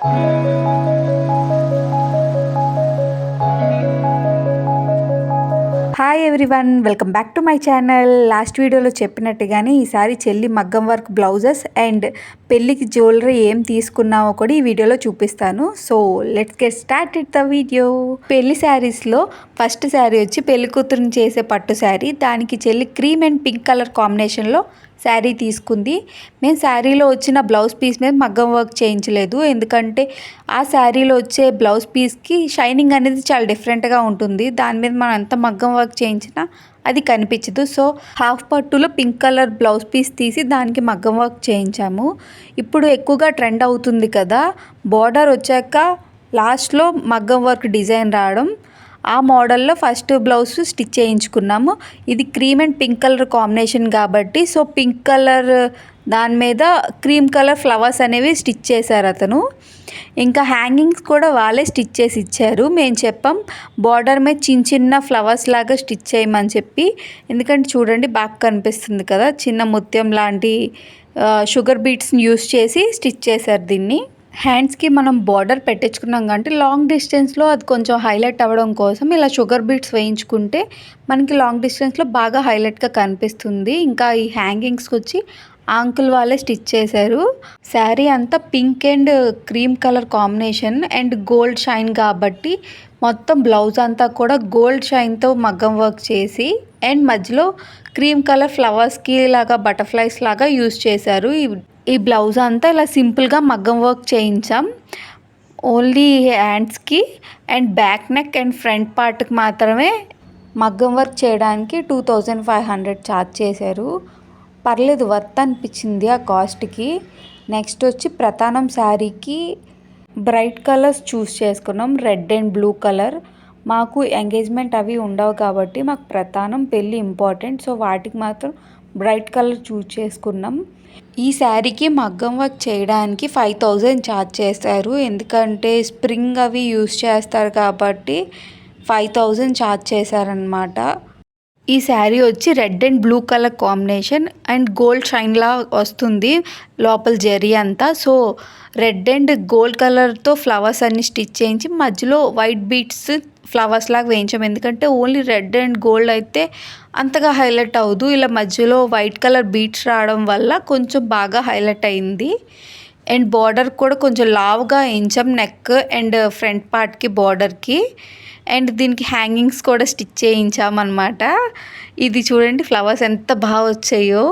Hi everyone, welcome back to my channel. Last వీడియోలో చెప్పినట్టుగానే ఈసారి చెల్లి మగ్గం వర్క్ బ్లౌజెస్ అండ్ పెళ్ళికి జ్యువెలరీ ఏం తీసుకున్నామో కూడా ఈ వీడియోలో చూపిస్తాను. So let's get started the video. పెళ్లి శారీస్లో ఫస్ట్ శారీ వచ్చి పెళ్లి కూతురుని చేసే పట్టు శారీ. దానికి చెల్లి క్రీమ్ అండ్ పింక్ కలర్ కాంబినేషన్లో శారీ తీసుకుంది. మేము శారీలో వచ్చిన బ్లౌజ్ పీస్ మీద మగ్గం వర్క్ చేయించలేదు, ఎందుకంటే ఆ శారీలో వచ్చే బ్లౌజ్ పీస్కి షైనింగ్ అనేది చాలా డిఫరెంట్గా ఉంటుంది. దాని మీద మనం ఎంత మగ్గం వర్క్ చేయించినా అది కనిపించదు. సో హాఫ్ పట్టులో పింక్ కలర్ బ్లౌజ్ పీస్ తీసి దానికి మగ్గం వర్క్ చేయించాము. ఇప్పుడు ఎక్కువగా ట్రెండ్ అవుతుంది కదా, బార్డర్ వచ్చాక లాస్ట్లో మగ్గం వర్క్ డిజైన్ రావడం. ఆ మోడల్లో ఫస్ట్ బ్లౌజ్ స్టిచ్ చేయించుకున్నాము. ఇది cream and pink colour combination కాబట్టి సో పింక్ కలర్ దాని మీద క్రీమ్ కలర్ ఫ్లవర్స్ అనేవి స్టిచ్ చేశారు అతను. ఇంకా హ్యాంగింగ్స్ కూడా వాళ్ళే స్టిచ్ చేసి ఇచ్చారు. మేము చెప్పాం బార్డర్ మీద చిన్న చిన్న ఫ్లవర్స్ లాగా స్టిచ్ చేయమని చెప్పి, ఎందుకంటే చూడండి బాగా కనిపిస్తుంది కదా, చిన్న ముత్యం లాంటి షుగర్ బీట్స్ని యూస్ చేసి స్టిచ్ చేశారు దీన్ని. హ్యాండ్స్కి మనం బార్డర్ పెట్టించుకున్నాం కాబట్టి లాంగ్ డిస్టెన్స్లో అది కొంచెం హైలైట్ అవ్వడం కోసం ఇలా షుగర్ బీట్స్ వేయించుకుంటే మనకి లాంగ్ డిస్టెన్స్లో బాగా హైలైట్గా కనిపిస్తుంది. ఇంకా ఈ హ్యాంగింగ్స్కి వచ్చి అంకుల్ వాళ్ళే స్టిచ్ చేశారు. శారీ అంతా pink and cream colour combination and gold shine కాబట్టి మొత్తం బ్లౌజ్ అంతా కూడా గోల్డ్ షైన్తో మగ్గం వర్క్ చేసి అండ్ మధ్యలో క్రీమ్ కలర్ ఫ్లవర్స్కి లాగా బటర్ఫ్లైస్ లాగా యూస్ చేశారు. ఈ బ్లౌజ్ అంతా ఇలా సింపుల్గా మగ్గం వర్క్ చేయించాం. ఓన్లీ హ్యాండ్స్కి and back neck and front పార్ట్కి మాత్రమే మగ్గం వర్క్ చేయడానికి 2500 ఛార్జ్ చేశారు. పర్లేదు, వర్త్ అనిపించింది ఆ కాస్ట్కి. నెక్స్ట్ వచ్చి ప్రధానం శారీకి బ్రైట్ కలర్స్ చూస్ చేసుకున్నాం, రెడ్ అండ్ బ్లూ కలర్. మాకు ఎంగేజ్మెంట్ అవి ఉండవు కాబట్టి మాకు ప్రధానం పెళ్ళి ఇంపార్టెంట్, సో వాటికి మాత్రం బ్రైట్ కలర్ చూస్ చేసుకున్నాం. ఈ శారీకి మగ్గం వర్క్ చేయడానికి 5000 ఛార్జ్ చేస్తారు, ఎందుకంటే స్ప్రింగ్ అవి యూస్ చేస్తారు కాబట్టి 5000 ఛార్జ్ చేశారనమాట. ఈ శారీ వచ్చి red and blue colour combination and gold షైన్లా వస్తుంది లోపల జరీ అంతా. సో రెడ్ అండ్ గోల్డ్ కలర్తో ఫ్లవర్స్ అన్ని స్టిచ్ చేయించి మధ్యలో వైట్ బీట్స్ ఫ్లవర్స్ లాగా వేయించాం, ఎందుకంటే ఓన్లీ రెడ్ అండ్ గోల్డ్ అయితే అంతగా హైలైట్ అవ్వదు. ఇలా మధ్యలో వైట్ కలర్ బీట్స్ రావడం వల్ల కొంచెం బాగా హైలైట్ అయింది. అండ్ బార్డర్ కూడా కొంచెం లావుగా వేయించాం నెక్ అండ్ ఫ్రంట్ పార్ట్కి బార్డర్కి. అండ్ దీనికి హ్యాంగింగ్స్ కూడా స్టిచ్ చేయించామన్నమాట. ఇది చూడండి ఫ్లవర్స్ ఎంత బాగా వచ్చాయో.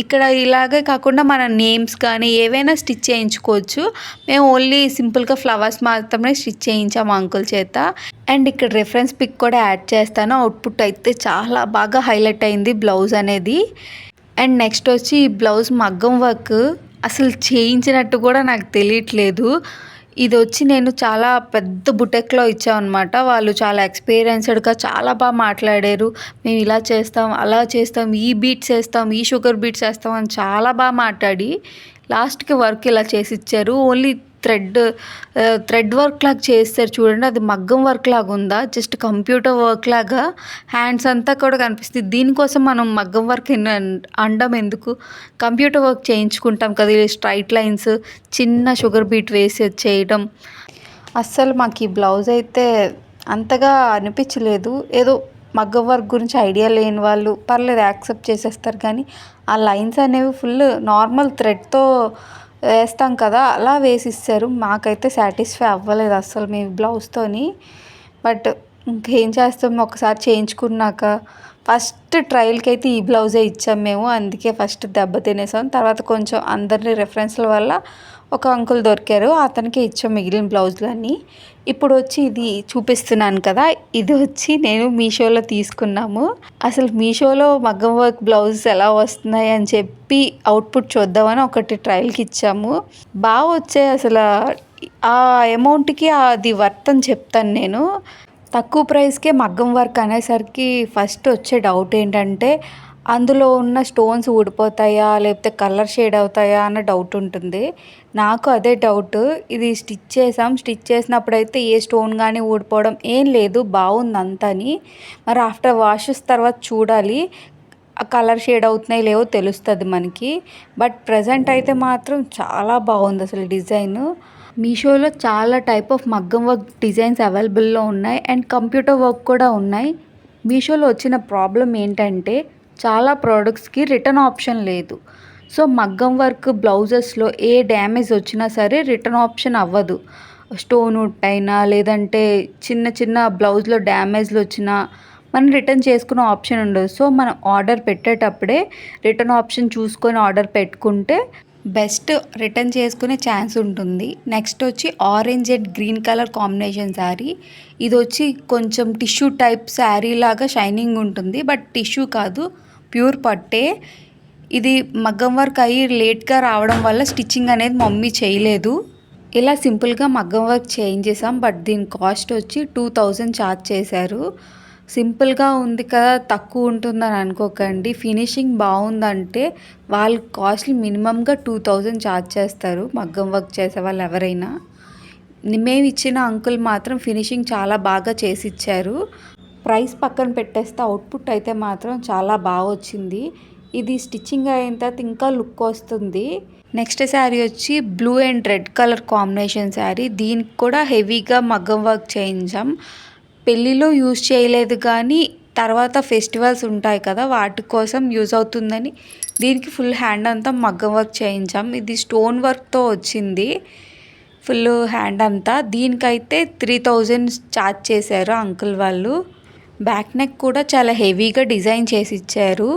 ఇక్కడ ఇలాగే కాకుండా మన నేమ్స్ కానీ ఏవైనా స్టిచ్ చేయించుకోవచ్చు. మేము ఓన్లీ సింపుల్గా ఫ్లవర్స్ మాత్రమే స్టిచ్ చేయించాము అంకుల్ చేత. అండ్ ఇక్కడ రిఫరెన్స్ పిక్ కూడా యాడ్ చేస్తాను. అవుట్పుట్ అయితే చాలా బాగా హైలైట్ అయింది బ్లౌజ్ అనేది. అండ్ నెక్స్ట్ వచ్చి ఈ బ్లౌజ్ మగ్గం వర్క్ అసలు చేయించినట్టు కూడా నాకు తెలియట్లేదు. ఇది వచ్చి నేను చాలా పెద్ద బుటెక్లో ఇచ్చామన్నమాట. వాళ్ళు చాలా ఎక్స్పీరియన్స్డ్గా చాలా బాగా మాట్లాడారు. మేము ఇలా చేస్తాం, అలా చేస్తాం, ఈ బీట్స్ వేస్తాం, ఈ షుగర్ బీట్స్ వేస్తాం అని చాలా బాగా మాట్లాడి లాస్ట్కి వర్క్ ఇలా చేసి ఇచ్చారు. ఓన్లీ థ్రెడ్ వర్క్ లాగా చేస్తారు చూడండి, అది మగ్గం వర్క్ లాగా ఉందా, జస్ట్ కంప్యూటర్ వర్క్ లాగా హ్యాండ్స్ అంతా కూడా కనిపిస్తుంది. దీనికోసం మనం మగ్గం వర్క్ అండం ఎందుకు, కంప్యూటర్ వర్క్ చేయించుకుంటాం కదా, స్ట్రైట్ లైన్స్ చిన్న షుగర్ బీట్ వేసి చేయడం. అస్సలు మాకు ఈ బ్లౌజ్ అయితే అంతగా అనిపించలేదు. ఏదో మగ్గం వర్క్ గురించి ఐడియా లేని వాళ్ళు పర్లేదు యాక్సెప్ట్ చేసేస్తారు, కానీ ఆ లైన్స్ అనేవి ఫుల్ నార్మల్ థ్రెడ్తో వేస్తాం కదా అలా వేసిస్తారు. మాకైతే సాటిస్ఫై అవ్వలేదు అస్సలు మీ బ్లౌజ్తోని. బట్ ఇంకేం చేస్తాం, ఒకసారి చేయించుకున్నాక ఫస్ట్ ట్రయల్కి అయితే ఈ బ్లౌజే ఇచ్చాం మేము, అందుకే ఫస్ట్ దెబ్బ తినేసాం. తర్వాత కొంచెం అందరి రెఫరెన్స్ల వల్ల ఒక అంకుల్ దొరికారు, అతనికి ఇచ్చాం మిగిలిన బ్లౌజులన్నీ. ఇప్పుడు వచ్చి ఇది చూపిస్తున్నాను కదా, ఇది వచ్చి నేను మీషోలో తీసుకున్నాము. అసలు మీషోలో మగ్గం వర్క్ బ్లౌజెస్ ఎలా వస్తున్నాయి అని చెప్పి అవుట్పుట్ చూద్దామని ఒకటి ట్రయల్కి ఇచ్చాము. బాగా వచ్చాయి అసలు. ఆ అమౌంట్కి అది వర్త్ అని చెప్తాను నేను. తక్కువ ప్రైస్కే మగ్గం వర్క్ అనేసరికి ఫస్ట్ వచ్చే డౌట్ ఏంటంటే అందులో ఉన్న స్టోన్స్ ఊడిపోతాయా లేకపోతే కలర్ షేడ్ అవుతాయా అన్న డౌట్ ఉంటుంది. నాకు అదే డౌట్. ఇది స్టిచ్ చేసినప్పుడైతే ఏ స్టోన్ కానీ ఊడిపోవడం ఏం లేదు, బాగుంది అంతని. మరి ఆఫ్టర్ వాషెస్ తర్వాత చూడాలి ఆ కలర్ షేడ్ అవుతున్నాయి లేవో తెలుస్తుంది మనకి. బట్ ప్రజెంట్ అయితే మాత్రం చాలా బాగుంది అసలు డిజైన్. మీషోలో చాలా టైప్ ఆఫ్ మగ్గం వర్క్ డిజైన్స్ అవైలబుల్లో ఉన్నాయి అండ్ కంప్యూటర్ వర్క్ కూడా ఉన్నాయి. మీషోలో వచ్చిన ప్రాబ్లం ఏంటంటే చాలా ప్రోడక్ట్స్కి రిటర్న్ ఆప్షన్ లేదు. సో మగ్గం వర్క్ బ్లౌజెస్లో ఏ డ్యామేజ్ వచ్చినా సరే రిటర్న్ ఆప్షన్ అవ్వదు. స్టోన్ అయినా లేదంటే చిన్న చిన్న బ్లౌజ్లో డ్యామేజ్లు వచ్చినా మనం రిటర్న్ చేసుకునే ఆప్షన్ ఉండదు. సో మనం ఆర్డర్ పెట్టేటప్పుడే రిటర్న్ ఆప్షన్ చూసుకొని ఆర్డర్ పెట్టుకుంటే బెస్ట్ రిటర్న్ చేసుకునే ఛాన్స్ ఉంటుంది. నెక్స్ట్ వచ్చి orange and green colour combination sari. ఇది వచ్చి కొంచెం టిష్యూ టైప్ శారీ లాగా షైనింగ్ ఉంటుంది, బట్ టిష్యూ కాదు, ప్యూర్ పట్టే. ఇది మగ్గం వర్క్ అయ్యి లేట్గా రావడం వల్ల స్టిచ్చింగ్ అనేది మమ్మీ చేయలేదు. ఇలా సింపుల్గా మగ్గం వర్క్ చేయించేసాం, బట్ దీని కాస్ట్ వచ్చి 2000 ఛార్జ్ చేశారు. సింపుల్గా ఉంది కదా, తక్కువ ఉంటుందని అనుకోకండి. ఫినిషింగ్ బాగుందంటే వాళ్ళు కాస్ట్లీ మినిమంగా 2000 ఛార్జ్ చేస్తారు మగ్గం వర్క్ చేసే వాళ్ళు ఎవరైనా. మేము ఇచ్చిన అంకుల్ మాత్రం ఫినిషింగ్ చాలా బాగా చేసి ఇచ్చారు. ప్రైస్ పక్కన పెట్టేస్తే అవుట్పుట్ అయితే మాత్రం చాలా బాగా వచ్చింది. ఇది స్టిచ్చింగ్ అయిన తర్వాత ఇంకా లుక్ వస్తుంది. నెక్స్ట్ శారీ వచ్చి blue and red colour combination sari. దీనికి కూడా హెవీగా మగ్గం వర్క్ చేయించాం. పెళ్ళిలో యూజ్ చేయలేదు, కానీ తర్వాత ఫెస్టివల్స్ ఉంటాయి కదా, వాటి కోసం యూజ్ అవుతుందని దీనికి ఫుల్ హ్యాండ్ అంతా మగ్గం వర్క్ చేయించాం. ఇది స్టోన్ వర్క్తో వచ్చింది ఫుల్ హ్యాండ్ అంతా. దీనికైతే 3000 ఛార్జ్ చేశారు అంకుల్ వాళ్ళు. బ్యాక్ నెక్ కూడా చాలా హెవీగా డిజైన్ చేసి ఇచ్చారు.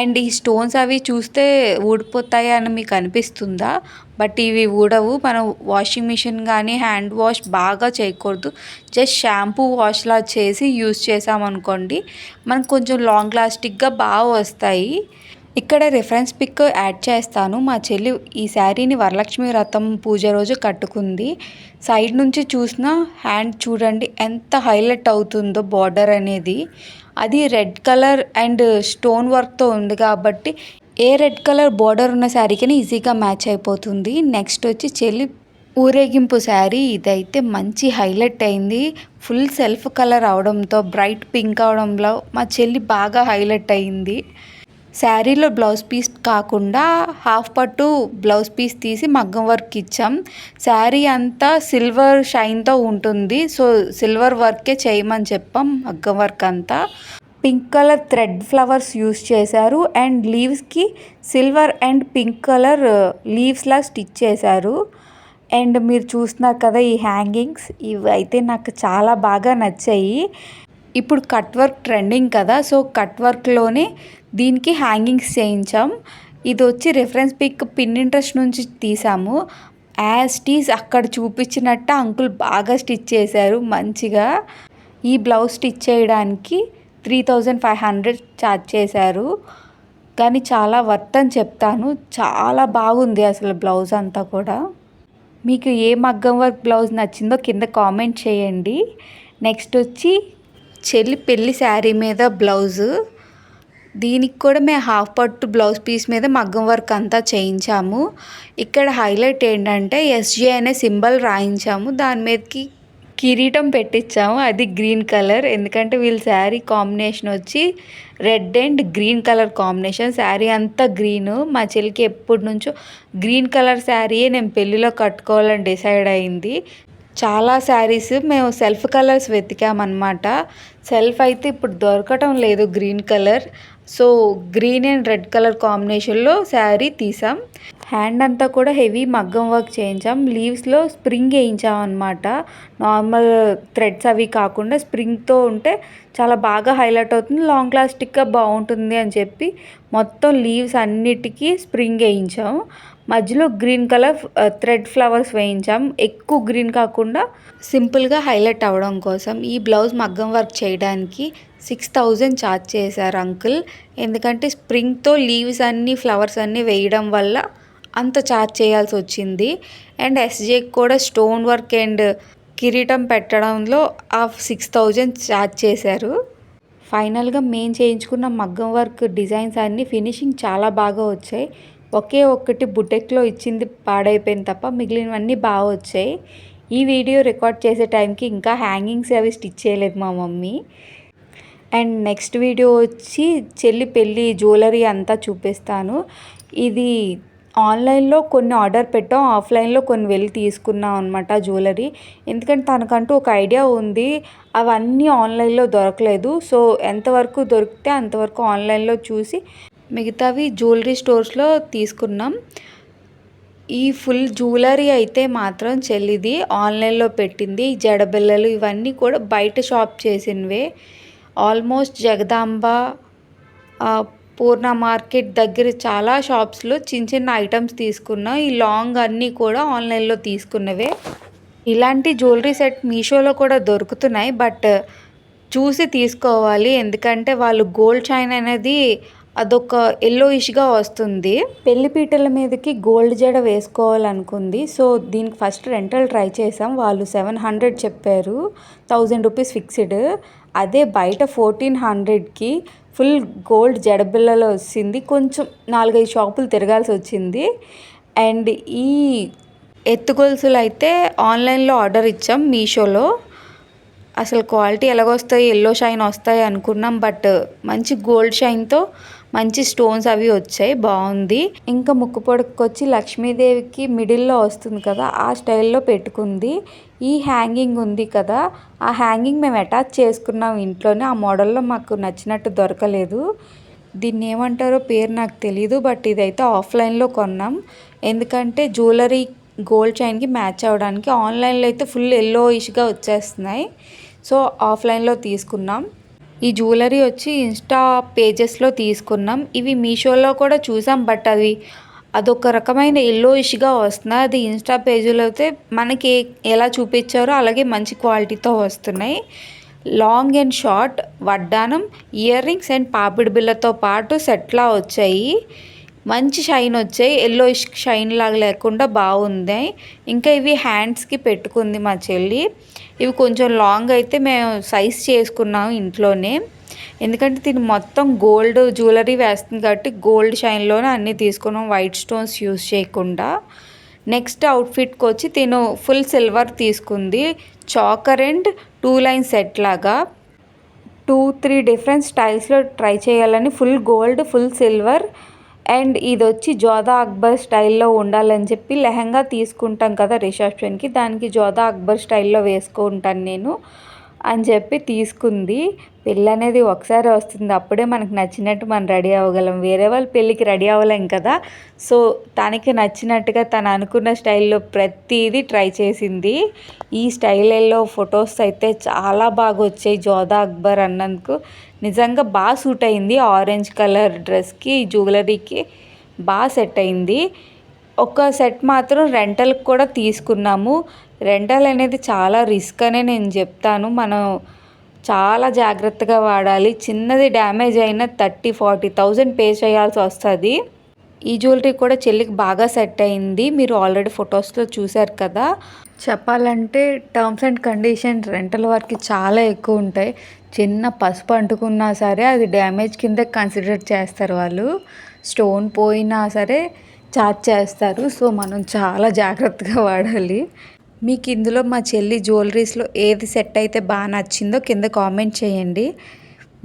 అండ్ ఈ స్టోన్స్ అవి చూస్తే ఊడిపోతాయి అని మీకు అనిపిస్తుందా? బట్ ఇవి ఊడవు. మనం వాషింగ్ మిషన్ కానీ హ్యాండ్ వాష్ బాగా చేయకూడదు. జస్ట్ షాంపూ వాష్లా చేసి యూస్ చేసామనుకోండి, మనకు కొంచెం లాంగ్ లాస్టిక్గా బాగా వస్తాయి. ఇక్కడ రిఫరెన్స్ పిక్ యాడ్ చేస్తాను. మా చెల్లి ఈ శారీని వరలక్ష్మి వ్రతం పూజ రోజు కట్టుకుంది. సైడ్ నుంచి చూసిన హ్యాండ్ చూడండి ఎంత హైలైట్ అవుతుందో బార్డర్ అనేది. అది రెడ్ కలర్ అండ్ స్టోన్ వర్క్తో ఉంది కాబట్టి ఏ రెడ్ కలర్ బార్డర్ ఉన్న శారీకైనా ఈజీగా మ్యాచ్ అయిపోతుంది. నెక్స్ట్ వచ్చి చెల్లి ఊరేగింపు శారీ. ఇదైతే మంచి హైలైట్ అయింది. ఫుల్ సెల్ఫ్ కలర్ అవడంతో బ్రైట్ పింక్ అవడంలో మా చెల్లి బాగా హైలైట్ అయింది. శారీలో బ్లౌజ్ పీస్ కాకుండా హాఫ్ పట్టు బ్లౌజ్ పీస్ తీసి మగ్గం వర్క్ ఇచ్చాం. శారీ అంతా సిల్వర్ షైన్తో ఉంటుంది, సో సిల్వర్ వర్కే చేయమని చెప్పాం. మగ్గం వర్క్ అంతా pink colour thread flowers use చేశారు అండ్ లీవ్స్కి సిల్వర్ అండ్ పింక్ కలర్ లీవ్స్లా స్టిచ్ చేశారు. అండ్ మీరు చూస్తున్నారు కదా ఈ హ్యాంగింగ్స్, ఇవి అయితే నాకు చాలా బాగా నచ్చాయి. ఇప్పుడు కట్ వర్క్ ట్రెండింగ్ కదా, సో కట్ వర్క్లోనే దీనికి హ్యాంగింగ్స్ చేయించాం. ఇది వచ్చి రిఫరెన్స్ పిక్ పిన్నింట్రెస్ట్ నుంచి తీసాము. యాజ్ టీజ్ అక్కడ చూపించినట్టు అంకుల్ బాగా స్టిచ్ చేశారు మంచిగా. ఈ బ్లౌజ్ స్టిచ్ చేయడానికి 3500 ఛార్జ్ చేశారు, కానీ చాలా వర్త్ అని చెప్తాను. చాలా బాగుంది అసలు బ్లౌజ్ అంతా కూడా. మీకు ఏ మగ్గం వర్క్ బ్లౌజ్ నచ్చిందో కింద కామెంట్ చేయండి. నెక్స్ట్ వచ్చి చెల్లి పెళ్లి శారీ మీద బ్లౌజు. దీనికి కూడా మేము హాఫ్ పట్టు బ్లౌజ్ పీస్ మీద మగ్గం వర్క్ అంతా చేయించాము. ఇక్కడ హైలైట్ ఏంటంటే ఎస్జే అనే సింబల్ రాయించాము, దాని మీదకి కిరీటం పెట్టించాము. అది గ్రీన్ కలర్, ఎందుకంటే వీళ్ళ శారీ కాంబినేషన్ వచ్చి red and green colour combination. Sari అంతా గ్రీను. మా చెల్లికి ఎప్పటి నుంచో గ్రీన్ కలర్ శారీయే నేను పెళ్ళిలో కట్టుకోవాలని డిసైడ్ అయింది. చాలా శారీస్ మేము సెల్ఫ్ కలర్స్ వెతికామన్నమాట. సెల్ఫ్ అయితే ఇప్పుడు దొరకటం లేదు green colour, so green and red colour కాంబినేషన్లో శారీ తీసాం. హ్యాండ్ అంతా కూడా హెవీ మగ్గం వర్క్ చేయించాం. లీవ్స్లో స్ప్రింగ్ వేయించాం అనమాట. నార్మల్ థ్రెడ్స్ అవి కాకుండా స్ప్రింగ్తో ఉంటే చాలా బాగా హైలైట్ అవుతుంది, లాంగ్ లాస్టిక్గా బాగుంటుంది అని చెప్పి మొత్తం లీవ్స్ అన్నిటికీ స్ప్రింగ్ వేయించాం. మధ్యలో గ్రీన్ కలర్ థ్రెడ్ ఫ్లవర్స్ వేయించాం. ఎక్కువ గ్రీన్ కాకుండా సింపుల్గా హైలైట్ అవ్వడం కోసం. ఈ బ్లౌజ్ మగ్గం వర్క్ చేయడానికి 6000 ఛార్జ్ చేశారు అంకుల్, ఎందుకంటే స్ప్రింగ్తో లీవ్స్ అన్నీ ఫ్లవర్స్ అన్నీ వేయడం వల్ల అంత ఛార్జ్ చేయాల్సి వచ్చింది. అండ్ ఎస్జేకి కూడా స్టోన్ వర్క్ అండ్ కిరీటం పెట్టడంలో ఆ 6000 ఛార్జ్ చేశారు. ఫైనల్గా మేము చేయించుకున్న మగ్గం వర్క్ డిజైన్స్ అన్నీ ఫినిషింగ్ చాలా బాగా వచ్చాయి. ఒకే ఒక్కటి బుటెక్లో ఇచ్చింది పాడైపోయింది తప్ప మిగిలినవన్నీ బాగా వచ్చాయి. ఈ వీడియో రికార్డ్ చేసే టైంకి ఇంకా హ్యాంగింగ్స్ అవి స్టిచ్ చేయలేదు మా మమ్మీ. అండ్ నెక్స్ట్ వీడియో వచ్చి చెల్లి పెళ్ళి జ్యువెలరీ అంతా చూపిస్తాను. ఇది ఆన్లైన్లో కొన్ని ఆర్డర్ పెట్టాం, ఆఫ్లైన్లో కొన్ని వెళ్ళి తీసుకున్నాం అనమాట జ్యువెలరీ. ఎందుకంటే తనకంటూ ఒక ఐడియా ఉంది, అవన్నీ ఆన్లైన్లో దొరకలేదు. సో ఎంతవరకు దొరికితే అంతవరకు ఆన్లైన్లో చూసి మిగతావి జ్యువెలరీ స్టోర్స్లో తీసుకున్నాం. ఈ ఫుల్ జ్యువెలరీ అయితే మాత్రం చెల్లిది ఆన్లైన్లో పెట్టింది. జడబిళ్ళలు ఇవన్నీ కూడా బయట షాప్ చేసినవే. ఆల్మోస్ట్ జగదాంబ, పూర్ణ మార్కెట్ దగ్గర చాలా షాప్స్లో చిన్న చిన్న ఐటమ్స్ తీసుకున్నా. ఈ లాంగ్ అన్నీ కూడా ఆన్లైన్లో తీసుకున్నవే. ఇలాంటి జ్యువెలరీ సెట్ మీషోలో కూడా దొరుకుతున్నాయి, బట్ చూసి తీసుకోవాలి. ఎందుకంటే వాళ్ళు గోల్డ్ చైన్ అనేది అదొక ఎల్లోయిష్గా వస్తుంది. పెళ్లిపీటల మీదకి గోల్డ్ జడ వేసుకోవాలనుకుంది. సో దీనికి ఫస్ట్ రెంటల్ ట్రై చేసాం. వాళ్ళు 700 చెప్పారు, 1000 రూపీస్ ఫిక్స్డ్. అదే బయట 1400కి ఫుల్ గోల్డ్ జడబిళ్ళలో వచ్చింది. కొంచెం 4-5 షాపులు తిరగాల్సి వచ్చింది. అండ్ ఈ ఎత్తుగొలుసులు అయితే ఆన్లైన్లో ఆర్డర్ ఇచ్చాం మీషోలో. అసలు క్వాలిటీ ఎలాగొస్తాయి, ఎల్లో షైన్ వస్తాయి అనుకున్నాం, బట్ మంచి గోల్డ్ షైన్తో మంచి స్టోన్స్ అవి వచ్చాయి, బాగుంది. ఇంకా ముక్కు పొడకొచ్చి లక్ష్మీదేవికి మిడిల్లో వస్తుంది కదా, ఆ స్టైల్లో పెట్టుకుంది. ఈ హ్యాంగింగ్ ఉంది కదా, ఆ హ్యాంగింగ్ మేము అటాచ్ చేసుకున్నాం ఇంట్లోనే. ఆ మోడల్లో మాకు నచ్చినట్టు దొరకలేదు. దీన్ని ఏమంటారో పేరు నాకు తెలీదు, బట్ ఇదైతే ఆఫ్లైన్లో కొన్నాం. ఎందుకంటే జ్యువెలరీ గోల్డ్ చైన్కి మ్యాచ్ అవ్వడానికి. ఆన్లైన్లో అయితే ఫుల్ ఎల్లోయిష్గా వచ్చేస్తున్నాయి. సో ఆఫ్లైన్లో తీసుకున్నాం. ఈ జ్యువెలరీ వచ్చి ఇన్స్టా పేజెస్లో తీసుకున్నాం. ఇవి మీషోలో కూడా చూసాం, బట్ అదొక రకమైన ఎల్లోయిష్గా వస్తుంది. అది ఇన్స్టా పేజీలో అయితే మనకి ఎలా చూపించారో అలాగే మంచి క్వాలిటీతో వస్తున్నాయి. లాంగ్ అండ్ షార్ట్ వడ్డానం, ఇయర్ రింగ్స్ అండ్ పాపిడి బిళ్ళతో పాటు సెట్లా వచ్చాయి. మంచి షైన్ వచ్చాయి, ఎల్లోయిష్ షైన్ లాగా లేకుండా బాగుంది. ఇంకా ఇవి హ్యాండ్స్కి పెట్టుకుంది మా చెల్లి. ఇవి కొంచెం లాంగ్ అయితే మేము సైజ్ చేసుకున్నాం ఇంట్లోనే. ఎందుకంటే దీన్ని మొత్తం గోల్డ్ జ్యువెలరీ వేస్తుంది కాబట్టి గోల్డ్ షైన్లోనే అన్నీ తీసుకున్నాం, వైట్ స్టోన్స్ యూస్ చేయకుండా. నెక్స్ట్ అవుట్ఫిట్కి వచ్చి తిను ఫుల్ సిల్వర్ తీసుకుంది. చాకర్ అండ్ 2 లైన్ సెట్ లాగా 2-3 డిఫరెంట్ స్టైల్స్లో ట్రై చేయాలని full gold, full silver and ఇది వచ్చి జోధా అక్బర్ స్టైల్లో ఉండాలని చెప్పి లెహంగా తీసుకుంటాం కదా రిసెప్షన్కి, దానికి జోధా అక్బర్ స్టైల్లో వేసుకుంటాను నేను అని చెప్పి తీసుకుంది. పెళ్ళి అనేది ఒకసారి వస్తుంది, అప్పుడే మనకు నచ్చినట్టు మనం రెడీ అవ్వగలం. వేరే వాళ్ళ పెళ్ళికి రెడీ అవ్వలేం కదా. సో తనకి నచ్చినట్టుగా తను అనుకున్న స్టైల్లో ప్రతిదీ ట్రై చేసింది. ఈ స్టైల్లో ఫొటోస్ అయితే చాలా బాగా వచ్చాయి. జోధా అక్బర్ అన్నందుకు నిజంగా బాగా సూట్ అయింది. ఆరెంజ్ కలర్ డ్రెస్కి, జ్యువెలరీకి బాగా సెట్ అయింది. ఒక సెట్ మాత్రం రెంటల్కి కూడా తీసుకున్నాము. రెంటల్ అనేది చాలా రిస్క్ అనే నేను చెప్తాను. మనం చాలా జాగ్రత్తగా వాడాలి. చిన్నది డ్యామేజ్ అయినా 30,000-40,000 పే చేయాల్సి వస్తుంది. ఈ జ్యువెలరీ కూడా చెల్లికి బాగా సెట్ అయింది. మీరు ఆల్రెడీ ఫొటోస్లో చూశారు కదా. చెప్పాలంటే టర్మ్స్ అండ్ కండిషన్స్ రెంటల్ వారికి చాలా ఎక్కువ ఉంటాయి. చిన్న పసుపు అంటుకున్నా సరే అది డ్యామేజ్ కింద కన్సిడర్ చేస్తారు వాళ్ళు. స్టోన్ పోయినా సరే చార్జ్ చేస్తారు. సో మనం చాలా జాగ్రత్తగా వాడాలి. మీకు ఇందులో మా చెల్లి జ్యువెలరీస్లో ఏది సెట్ అయితే బాగా నచ్చిందో కింద కామెంట్ చేయండి.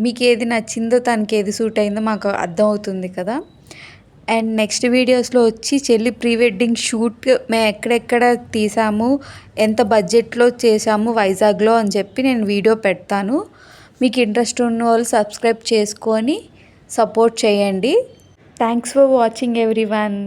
మీకు ఏది నచ్చిందో, తనకి ఏది సూట్ అయిందో మాకు అర్థం అవుతుంది కదా. అండ్ నెక్స్ట్ వీడియోస్లో వచ్చి చెల్లి ప్రీ వెడ్డింగ్ షూట్ మేము ఎక్కడెక్కడ తీసాము, ఎంత బడ్జెట్లో చేసాము వైజాగ్లో అని చెప్పి నేను వీడియో పెడతాను. మీకు ఇంట్రెస్ట్ ఉన్న వాళ్ళు సబ్స్క్రైబ్ చేసుకొని సపోర్ట్ చేయండి. Thanks for watching everyone.